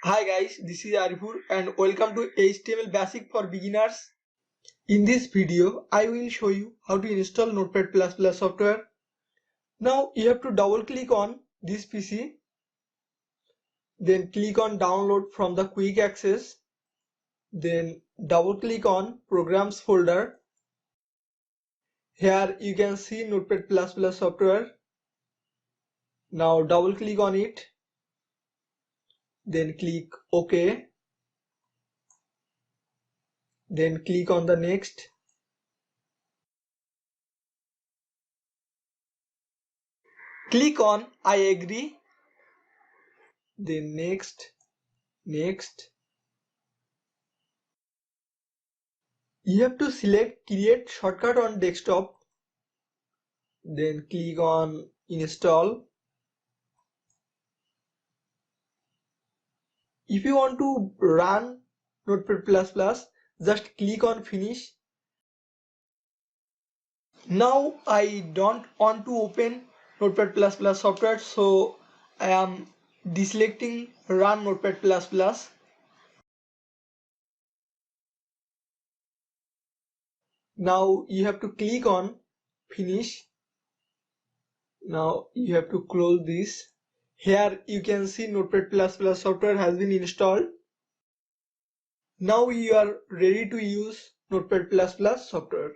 Hi guys, this is Arifur and welcome to HTML Basic for Beginners. In this video, I will show you how to install Notepad++ software. Now you have to double click on this PC, then click on download from the quick access, then double click on programs folder. Here you can see Notepad++ software. Now double click on it, then click OK, then click on the next. Click on I agree, then next. You have to select create shortcut on desktop, then click on install. If you want to run Notepad++, just click on finish. Now I don't want to open Notepad++ software, so I am deselecting run Notepad++. Now you have to click on finish. Now you have to close this. Here you can see Notepad++ software has been installed. Now you are ready to use Notepad++ software.